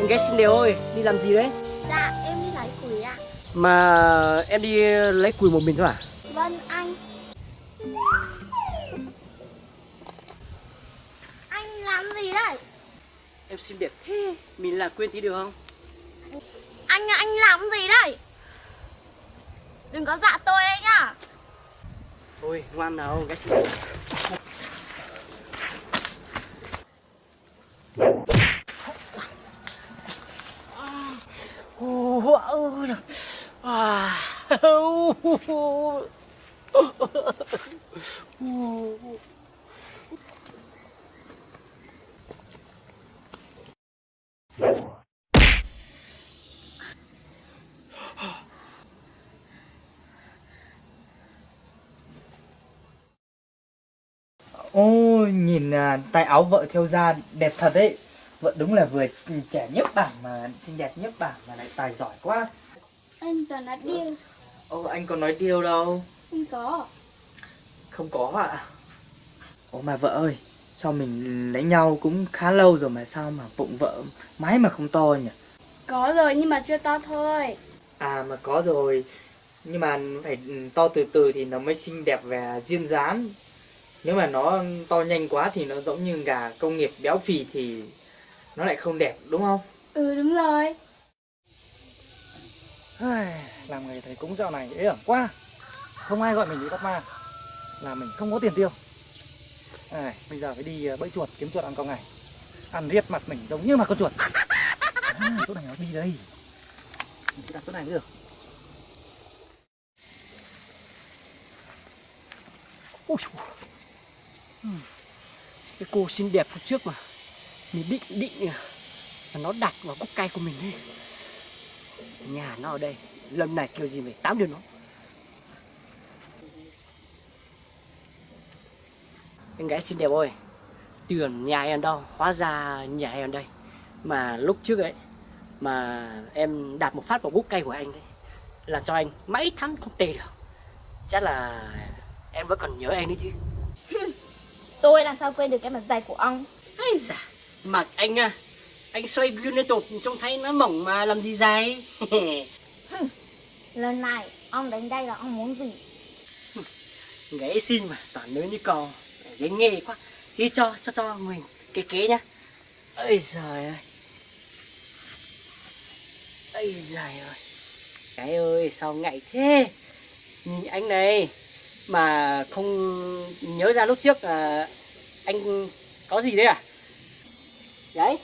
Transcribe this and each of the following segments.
Ghé xinh đẹp ơi, đi làm gì đấy? Dạ em đi lấy củi ạ. Mà em đi lấy củi một mình thôi à? Vâng anh. Anh làm gì đấy? Em xinh đẹp thế, mình là quên tí được không? Anh làm gì đấy? Đừng có dọa tôi đấy nhá. Thôi, ngoan nào, ghé xinh đẹp. Ôi, nhìn tay áo vợ thêu ra đẹp thật đấy. Vợ đúng là vừa trẻ nhất bảng mà xinh đẹp nhất bảng mà lại tài giỏi quá. Anh toàn nói điêu. Ồ, anh còn nói điều đâu. Không có. Không có ạ. Ồ mà vợ ơi, sao mình lấy nhau cũng khá lâu rồi mà sao mà bụng vợ mãi mà không to nhỉ? Có rồi nhưng mà chưa to thôi. À mà có rồi, nhưng mà phải to từ từ thì nó mới xinh đẹp và duyên dáng. Nếu mà nó to nhanh quá thì nó giống như gà công nghiệp béo phì thì nó lại không đẹp đúng không? Ừ đúng rồi. Làm nghề thầy cúng dạo này ế ẩm quá. Không ai gọi mình đi bắt ma, là mình không có tiền tiêu. Bây giờ phải đi bẫy chuột, kiếm chuột ăn con ngày. Ăn riết mặt mình giống như mặt con chuột. Chỗ này nó đi đây. Mình phải đặt chỗ này mới được. Ôi dồi. Cái cô xinh đẹp hôm trước mà mình định là nó đặt vào gốc cây của mình ấy. Nhà nó ở đây, lần này kiểu gì phải tóm được nó. Em gái xinh đẹp ơi, tưởng nhà em đâu, hóa ra nhà em đây. Mà lúc trước ấy mà em đạp một phát vào gốc cây của anh đấy, làm cho anh mấy tháng không tê được. Chắc là em vẫn còn nhớ anh đấy chứ. Tôi làm sao quên được cái mặt dày của ông. Ây da, mặt anh à, anh xoay gương liên tục trông thấy nó mỏng mà làm gì dài. Lần này ông đến đây là ông muốn gì? Gái xinh mà toàn lớn như cò, dễ nghe quá. Thì cho mình cái kế nhá. Ây giời ơi, ây giời ơi, cái ơi sao ngại thế. Nhìn anh này mà không nhớ ra lúc trước anh có gì đấy à? Đấy.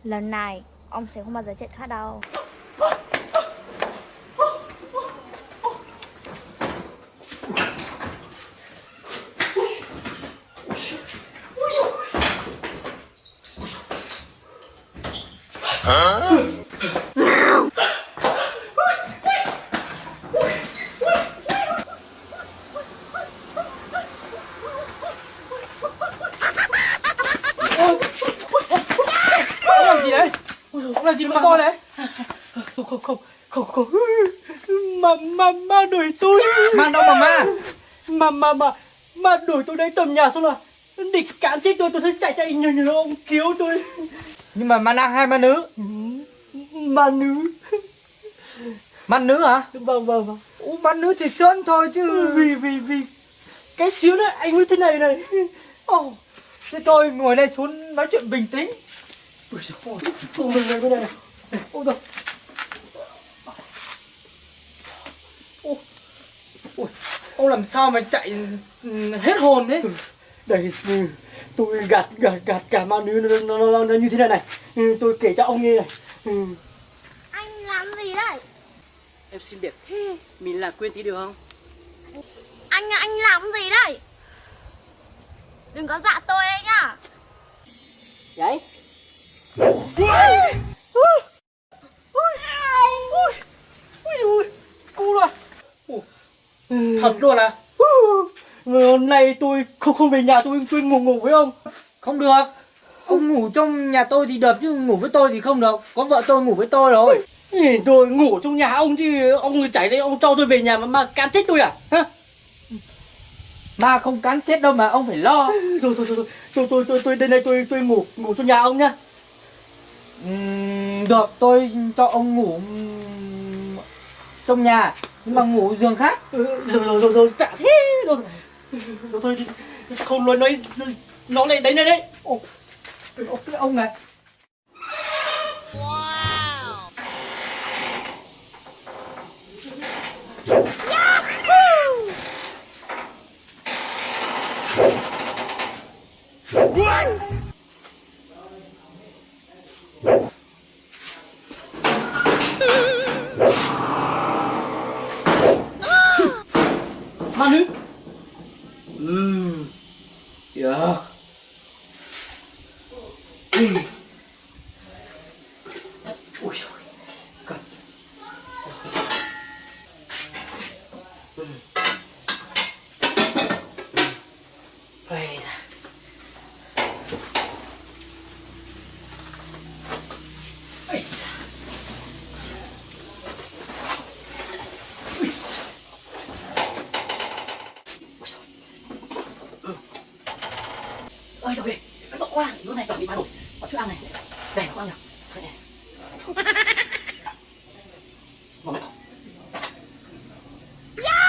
Lần này ông sẽ không bao giờ chết thoát đâu. Ông làm gì đấy? Ông làm gì mà to đấy? Không. Mà đuổi tôi. Ma đâu mà ma? Mà đuổi tôi đến tầm nhà xong là địch cản chết tôi thấy chạy nhờ ông cứu tôi. Nhưng mà ma nam hay ma nữ? Ma nữ. Ma nữ hả? Vâng. Ma nữ thì sơn thôi chứ. Vì cái xíu nữa anh mới thế này. Thế thôi ngồi đây xuống nói chuyện bình tĩnh. Ôi trời ơi, mình đây này. Ôi trời. Ông làm sao mà chạy hết hồn thế? Đây, tôi gạt cả ma nữ nó như thế này. Tôi kể cho ông nghe này. Anh làm gì đấy? Em xinh đẹp thế, mình là quên tí được không? Anh làm gì đấy? Đừng có dọa tôi đấy nhá. Đấy. Ui, cu rồi. Thật luôn à? Hôm nay tôi không về nhà, tôi ngủ với ông. Không được. Ông ngủ trong nhà tôi thì được chứ ngủ với tôi thì không được. Có vợ tôi ngủ với tôi rồi. Tôi ngủ trong nhà ông chứ ông chảy đây ông cho tôi về nhà mà can chết tôi à? Hả? Ma không cắn chết đâu mà ông phải lo. Tôi đến đây tôi ngủ trong nhà ông nhá. Được, tôi cho ông ngủ trong nhà nhưng mà ngủ giường khác. Rồi chả thế rồi thôi không nói nó lại đấy đấy. Cái ông này. Ma nữ. Yeah. Ui giời, cần. Bây giờ. Ây da. Ui giời. Ôi trời ơi, nó bận quá, lúc này toàn bị thay đổi. Có chút ăn này, đây nó ăn nào. Đây này. Ngon đấy. Ngon.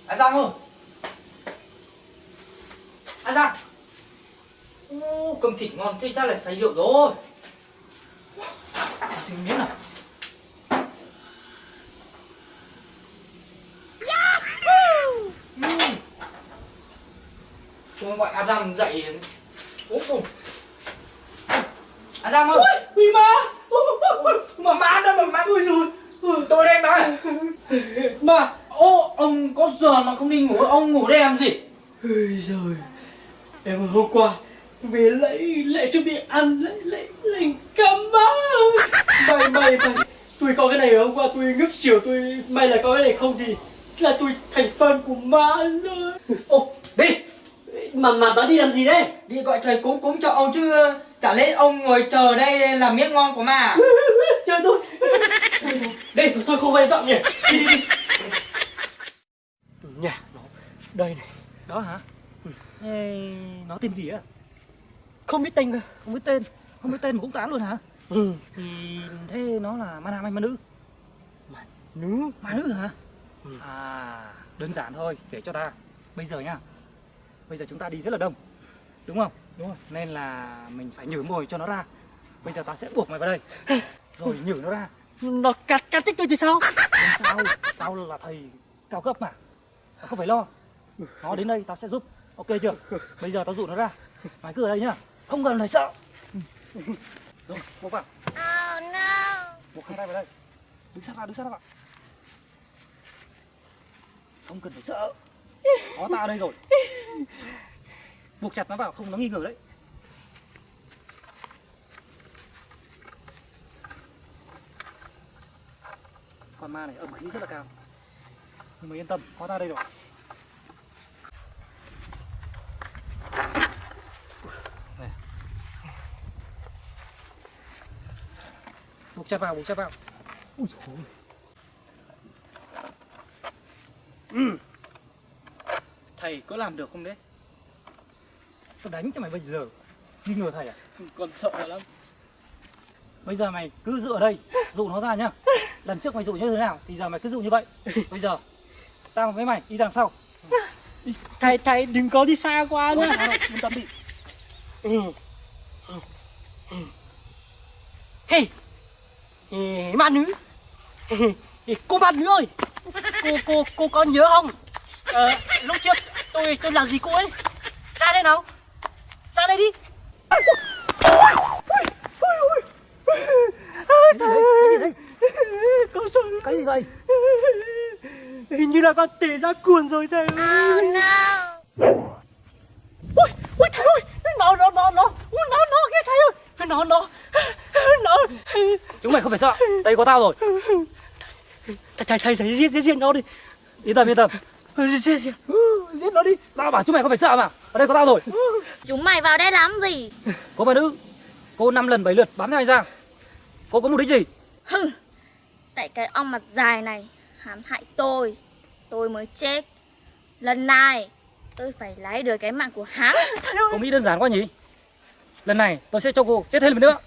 À Giang ơi. À Giang. Cơm thịt ngon thế chắc là say rượu rồi. Thì miếng nào. Tôi gọi A Giang dậy. A Giang ơi. Ui ma. Mà má đâu mà má. Ui rồi. Tôi đây má. Mà ông có giờ mà không đi ngủ, ông ngủ đây làm gì? Ôi giời. Em hôm qua về lại chuẩn bị ăn lại cắm má. May tôi có cái này hôm qua tôi ngất xỉu, tôi may là có cái này không thì là tôi thành phần của ma rồi. Ô, đi. Mà bà đi làm gì đấy? Đi gọi thầy cúng cho ông chứ. Chả lẽ ông ngồi chờ đây làm miếng ngon của ma à? Chờ tôi. Đi. Thôi không phải dọn nhỉ. Đi. Nhà nó đây này. Đó hả? Ê, nó tên gì á? Không biết tên cơ. Không biết tên. Không biết tên mà cũng tán luôn hả? Ừ. Thì thế nó là ma nam hay ma nữ? Nữ. Ma nữ hả? Ừ. À, đơn giản thôi, để cho ta. Bây giờ nhá. Bây giờ chúng ta đi rất là đông. Đúng không? Đúng rồi. Nên là mình phải nhử mồi cho nó ra. Bây giờ ta sẽ buộc mày vào đây. Rồi nhử nó ra. Nó cắt tích tôi thì sao? Không sao, tao là thầy cao cấp mà. Tao không phải lo. Nó đến đây tao sẽ giúp. Ok chưa? Bây giờ tao dụ nó ra. Mày cứ ở đây nhá. Không cần phải sợ. Rồi, buộc vào. Oh no. Buộc hai tay vào đây. Đứng sát vào. Không cần phải sợ. Có ta ở đây rồi. Buộc chặt nó vào, không nó nghi ngờ đấy. Con ma này âm khí rất là cao. Nhưng mà yên tâm, có ta đây rồi. Này. Buộc chặt vào. Ui dồi. Thầy có làm được không đấy? Tao đánh cho mày bây giờ. Nghi ngờ thầy à? Còn sợ lắm. Bây giờ mày cứ dựa ở đây, dụ nó ra nhá. Lần trước mày dụ như thế nào thì giờ mày cứ dụ như vậy. Bây giờ tao với mày đi đằng sau. Thầy đừng có đi xa quá nhá. Yên tâm đi. Hey, ma nữ. Cô ma nữ ơi, cô có nhớ không? Lúc trước tôi làm gì cô ấy? Ra đây nào, ra đây đi. Cái gì đấy? Có rồi. Cái gì vậy? Hình như là con tể ra cuồng rồi thầy ơi. Ui thầy ơi, nó kìa thầy ơi. Nó. Chúng mày không phải sợ, đây có tao rồi. Thầy giết nó đi. Yên tâm. Giết nó đi. Tao bảo chúng mày không phải sợ mà. Ở đây có tao rồi. Chúng mày vào đây làm gì? Cô bà nữ, cô 5 lần 7 lượt bám theo anh Giang. Cô có mục đích gì? Hừ, tại cái ông mặt dài này hãm hại tôi mới chết. Lần này tôi phải lấy được cái mạng của hắn. Cô nghĩ đơn giản quá nhỉ? Lần này tôi sẽ cho cô chết thêm lần nữa.